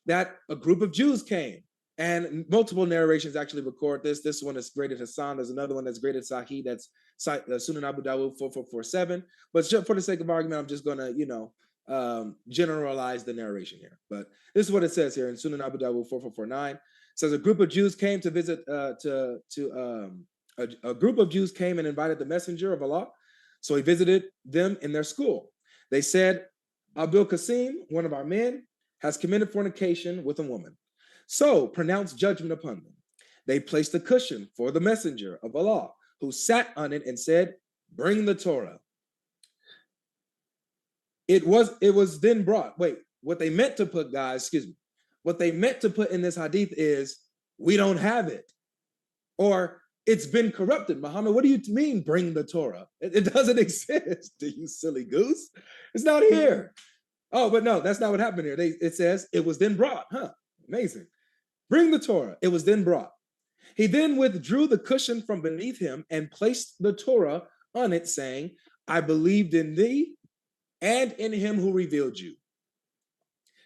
that a group of Jews came. And multiple narrations actually record this. This one is graded Hassan. There's another one that's graded Sahih. That's Sunan Abu Dawud 4447. But just for the sake of argument, I'm just going to, generalize the narration here. But this is what it says here in Sunan Abu Dawud 4449. It says a group of Jews came to visit, a group of Jews came and invited the messenger of Allah. So he visited them in their school. They said, Abdul Qasim, one of our men, has committed fornication with a woman. So pronounce judgment upon them. They placed a cushion for the messenger of Allah, who sat on it and said, bring the Torah. It was then brought. Wait, what they meant to put, guys, excuse me. What they meant to put in this hadith is, we don't have it. Or it's been corrupted. Muhammad, what do you mean bring the Torah? It doesn't exist, you silly goose. It's not here. Oh, but no, that's not what happened here. It says, it was then brought. Huh, amazing. Bring the Torah. It was then brought. He then withdrew the cushion from beneath him and placed the Torah on it, saying, I believed in thee and in him who revealed you.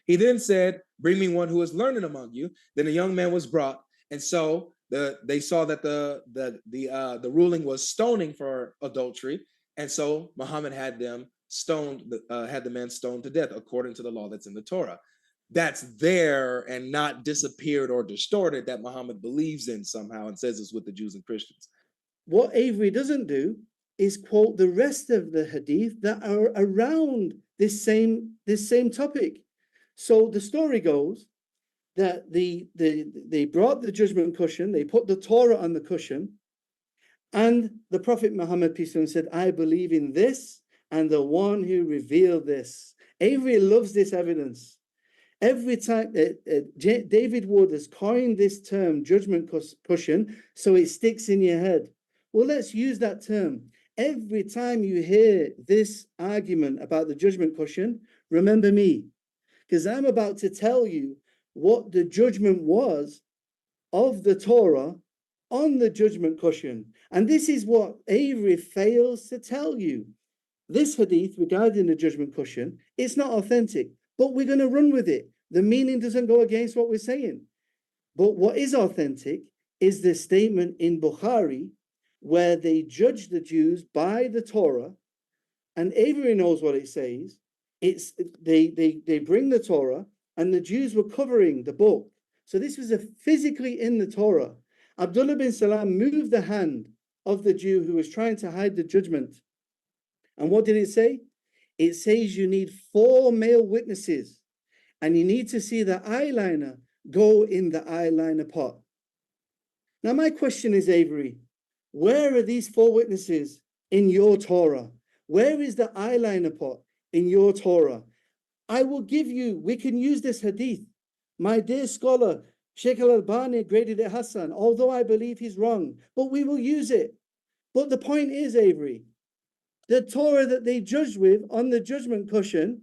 He then said, bring me one who is learned among you. Then a young man was brought. And so they saw that the ruling was stoning for adultery. And so Muhammad had them stoned, had the man stoned to death according to the law that's in the Torah. That's there and not disappeared or distorted, that Muhammad believes in somehow and says it's with the Jews and Christians. What Avery doesn't do is quote the rest of the hadith that are around this same topic. So the story goes that they brought the judgment cushion, they put the Torah on the cushion, and the Prophet Muhammad, peace be upon him, said, I believe in this and the one who revealed this. Avery loves this evidence. Every time David Wood has coined this term, judgment cushion, so it sticks in your head. Well, let's use that term. Every time you hear this argument about the judgment cushion, remember me, because I'm about to tell you what the judgment was of the Torah on the judgment cushion. And this is what Avery fails to tell you. This hadith regarding the judgment cushion, it's not authentic, but we're going to run with it. The meaning doesn't go against what we're saying. But what is authentic is the statement in Bukhari where they judge the Jews by the Torah, and Avery knows what it says. It's they bring the Torah, and the Jews were covering the book. So this was physically in the Torah. Abdullah bin Salam moved the hand of the Jew who was trying to hide the judgment. And what did it say? It says you need 4 male witnesses, and you need to see the eyeliner go in the eyeliner pot. Now my question is, Avery, where are these 4 witnesses in your Torah? Where is the eyeliner pot in your Torah? I will give you, we can use this hadith. My dear scholar, Sheikh Albani graded it Hassan, although I believe he's wrong, but we will use it. But the point is, Avery, the Torah that they judged with on the judgment cushion,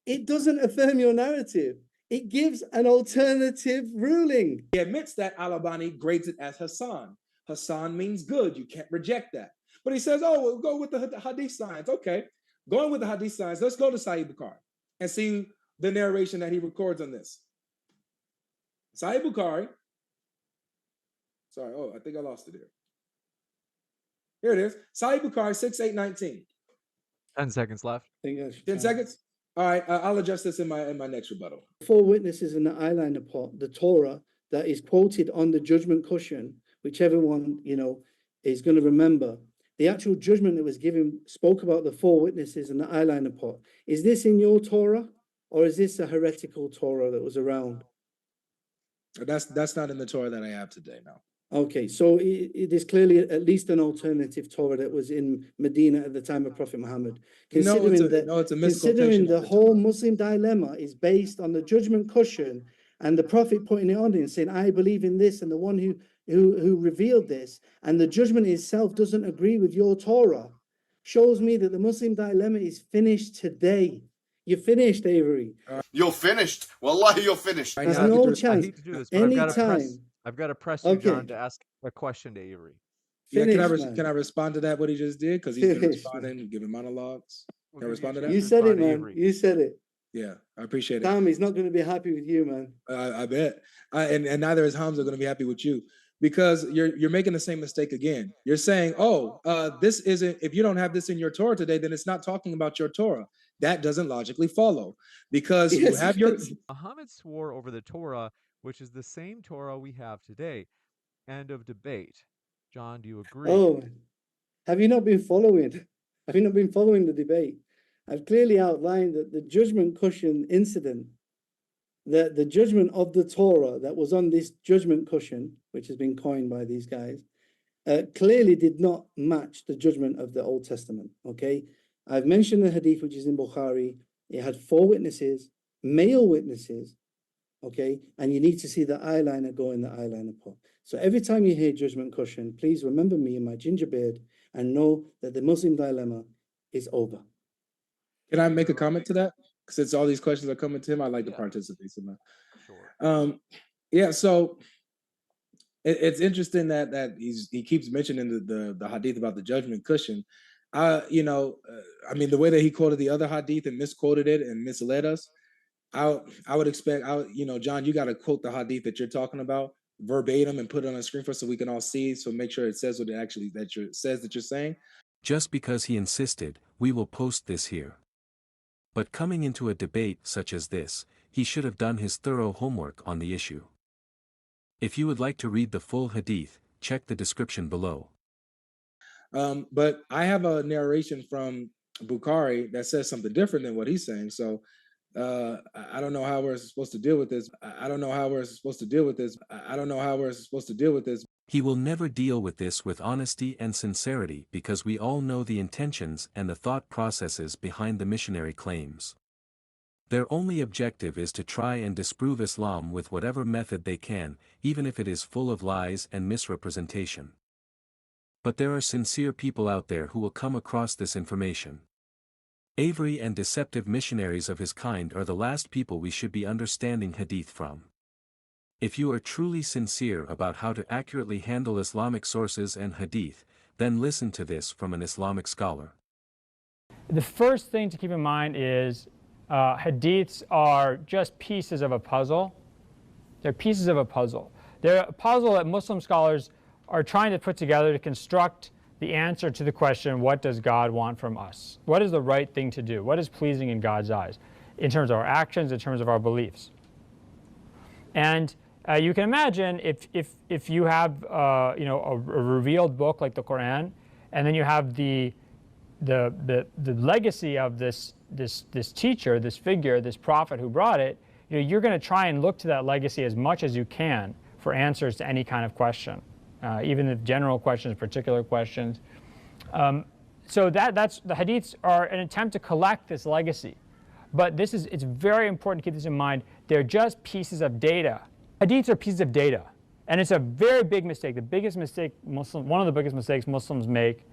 it doesn't affirm your narrative. It gives an alternative ruling. He admits that Albani grades it as Hassan. Hassan means good. You can't reject that. But he says, oh, we'll go with the hadith science. Okay, going with the hadith science, let's go to Sahih Bukhari and see the narration that he records on this. Sahih Bukhari. Sorry, I think I lost it here. Here it is. Sahih Bukhari 6819. 10 seconds left. 10 seconds? All right, I'll adjust this in my next rebuttal. 4 witnesses in the eyeliner pot, the Torah that is quoted on the judgment cushion, which everyone, is going to remember. The actual judgment that was given spoke about the 4 witnesses in the eyeliner pot. Is this in your Torah, or is this a heretical Torah that was around? That's not in the Torah that I have today, no. Okay, so it is clearly at least an alternative Torah that was in Medina at the time of Prophet Muhammad. Considering the whole Muslim dilemma is based on the judgment cushion and the Prophet putting it on it and saying, I believe in this and the one who revealed this, and the judgment itself doesn't agree with your Torah, shows me that the Muslim dilemma is finished today. You're finished, Avery. You're finished. Wallahi, you're finished. There's no chance. I hate to do this, Anytime. I've got to press you, John, to ask a question to Avery. Can I respond to that, what he just did? Because he's been responding, giving monologues. Can I respond to that? You said it, man. You said it. Yeah, I appreciate it. Sam is not going to be happy with you, man. I bet. And neither is Hamza going to be happy with you, because you're making the same mistake again. You're saying, oh, this isn't, if you don't have this in your Torah today, then it's not talking about your Torah. That doesn't logically follow, because you Yes, have your. yes. Muhammad swore over the Torah, which is the same Torah we have today. End of debate. John, do you agree? Oh, have you not been following? Have you not been following the debate? I've clearly outlined that the judgment cushion incident, that the judgment of the Torah that was on this judgment cushion, which has been coined by these guys, clearly did not match the judgment of the Old Testament. Okay, I've mentioned the hadith, which is in Bukhari. It had 4 witnesses, male witnesses. Okay, and you need to see the eyeliner go in the eyeliner pot. So every time you hear judgment cushion, please remember me and my ginger beard and know that the Muslim dilemma is over. Can I make a comment to that? Since all these questions are coming to him, I'd like to participate in that. Sure. Yeah, so it's interesting that he keeps mentioning the hadith about the judgment cushion. I mean, the way that he quoted the other hadith and misquoted it and misled us, I would expect, John, you got to quote the hadith that you're talking about verbatim and put it on the screen for us so we can all see. So make sure it says what it actually says that you're saying. Just because he insisted, we will post this here. But coming into a debate such as this, he should have done his thorough homework on the issue. If you would like to read the full hadith, check the description below. But I have a narration from Bukhari that says something different than what he's saying. So I don't know how we're supposed to deal with this. I don't know how we're supposed to deal with this. I don't know how we're supposed to deal with this. He will never deal with this with honesty and sincerity because we all know the intentions and the thought processes behind the missionary claims. Their only objective is to try and disprove Islam with whatever method they can, even if it is full of lies and misrepresentation. But there are sincere people out there who will come across this information. Avery and deceptive missionaries of his kind are the last people we should be understanding hadith from. If you are truly sincere about how to accurately handle Islamic sources and hadith, then listen to this from an Islamic scholar. The first thing to keep in mind is hadiths are just pieces of a puzzle. They're pieces of a puzzle. They're a puzzle that Muslim scholars are trying to put together to construct the answer to the question, what does God want from us? What is the right thing to do? What is pleasing in God's eyes in terms of our actions, in terms of our beliefs? And you can imagine if you have a revealed book like the Quran, and then you have the legacy of this teacher, this figure, this prophet who brought it, you're going to try and look to that legacy as much as you can for answers to any kind of question. Even the general questions, particular questions. So that's the hadiths are an attempt to collect this legacy. But it's very important to keep this in mind. They're just pieces of data. Hadiths are pieces of data. And it's a very big mistake. The biggest mistake one of the biggest mistakes Muslims make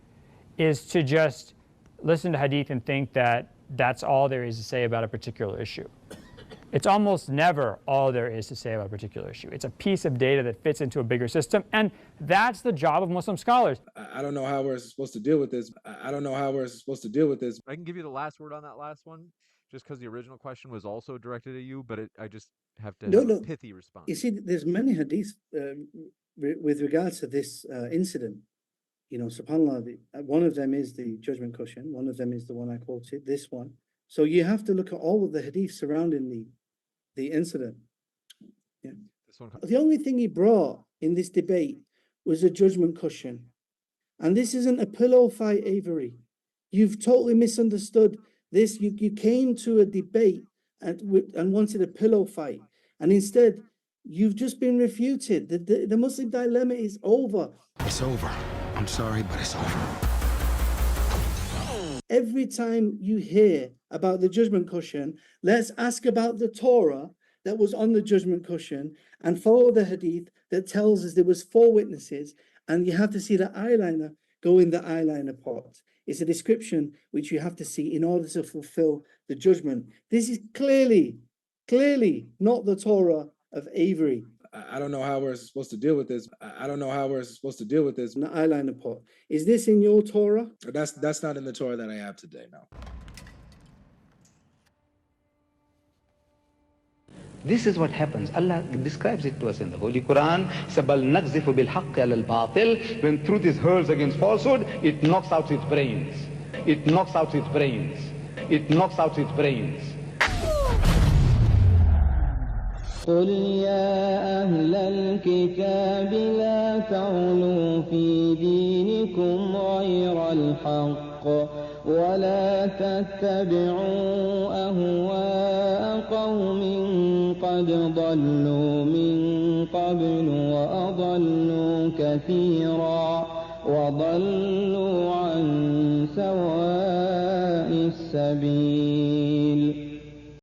is to just listen to hadith and think that that's all there is to say about a particular issue. It's almost never all there is to say about a particular issue. It's a piece of data that fits into a bigger system, and that's the job of Muslim scholars. I don't know how we're supposed to deal with this. I don't know how we're supposed to deal with this. I can give you the last word on that last one, just because the original question was also directed at you, but I just have to have a pithy response. You see, there's many hadiths with regards to this incident. SubhanAllah, one of them is the judgment cushion. One of them is the one I quoted, this one. So you have to look at all of the hadiths surrounding the incident. Yeah. The only thing he brought in this debate was a judgment cushion. And this isn't a pillow fight, Avery. You've totally misunderstood this. You came to a debate and wanted a pillow fight. And instead, you've just been refuted. The Muslim dilemma is over. It's over. I'm sorry, but it's over. Every time you hear about the judgment cushion, let's ask about the Torah that was on the judgment cushion and follow the hadith that tells us there was 4 witnesses, and you have to see the eyeliner go in the eyeliner pot. It's a description which you have to see in order to fulfill the judgment. This is clearly not the Torah of Avery. I don't know how we're supposed to deal with this. I don't know how we're supposed to deal with this. The eyeliner pot. Is this in your Torah? That's not in the Torah that I have today, no. This is what happens. Allah describes it to us in the Holy Quran. بَلْ نَقْذِفُ بِالْحَقِّ عَلَى الْبَاطِلِ. When truth is hurled against falsehood, it knocks out its brains. It knocks out its brains. It knocks out its brains. قل يا أهل الكتاب لا تغلوا في دينكم غير الحق ولا تتبعوا أهواء قوم قد ضلوا من قبل وأضلوا كثيرا وضلوا عن سواء السبيل